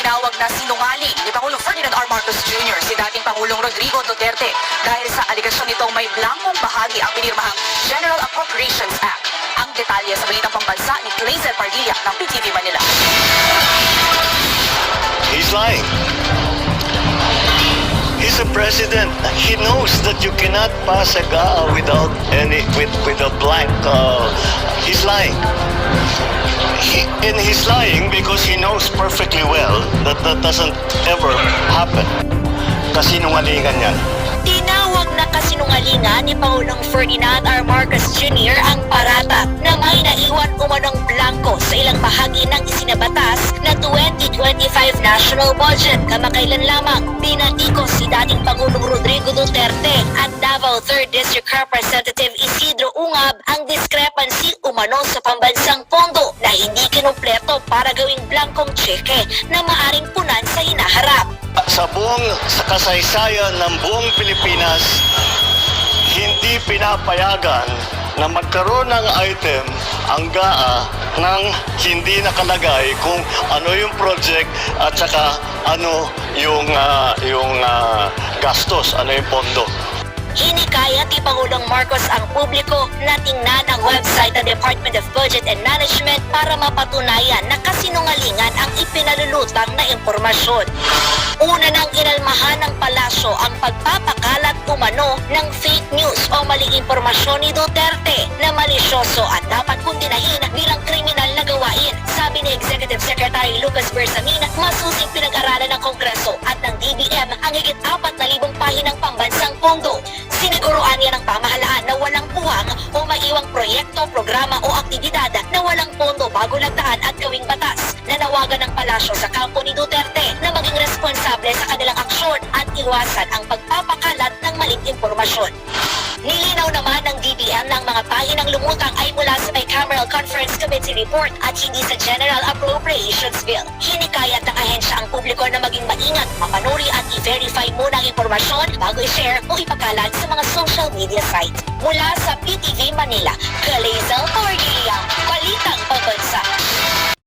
tinawag na sinungaling ni Pangulong Ferdinand R. Marcos Jr. si dating Pangulong Rodrigo Duterte dahil sa aligasyon nitong may blankong bahagi ang pinirmahang General Appropriations Act. Ang detalye sa balitang pambansa ni Clazel Pardilla ng PTV Manila. He's lying. He's a president. He knows that you cannot pass a GAA without with a blank. He's lying. He's lying because he knows perfectly well that that doesn't ever happen. Kasinungalingan yan. Tinawag na kasinungalingan ni Pangulong Ferdinand R. Marcos Jr. ang parata na may naiwan umanong blanco sa ilang bahagi ng isinabatas na 2025 national budget. Kamakailan lamang, binatikos si dating Pangulong Rodrigo Duterte at Davao 3rd District Representative Isidro Ungab ang discrepancy umano sa pambansang pondo na hindi kinumpleto para gawing blankong tseke na maaring punan sa hinaharap. Sa kasaysayan ng buong Pilipinas, hindi pinapayagan na magkaroon ng item ang GAA nang hindi nakalagay kung ano yung project at saka ano yung gastos, ano yung pondo. Hinikayat ni Pangulong Marcos ang publiko na tingnan ang website ng Department of Budget and Management para mapatunayan na kasinungalingan ang ipinalulutang na impormasyon. Una nang inalmahan ng palasyo ang pagpapakalat umano ng fake news o maling impormasyon ni Duterte na malisyoso at dapat kundinahin bilang kriminal na gawain. Sabi ni Executive Secretary Lucas Bersamin, masusing pinag-aralan ng Kongreso at ng DBM ang higit 4,000 pahinang pambansang pondo. Siniguruan niya ng pamahalaan na walang puwang o maiwang proyekto, programa o aktibidad na walang pondo bago lagdaan at gawing batas. Nanawagan ng palasyo sa kampo ni Duterte na maging responsable sa kanilang aksyon at iwasan ang pagpapakalat ng maling impormasyon. Nilinaw naman ng DBM na ang mga pahinang lumutang ay mula sa Bicameral Conference Committee report at hindi sa General Appropriations Bill. Hinikayat ng ahensya ang publiko na maging maingat, mapanuri at i-verify muna ang impormasyon bago i-share o ipakalat sa mga social media sites. Mula sa PTV Manila, Clazel Pardilla, Balitang Pambansa.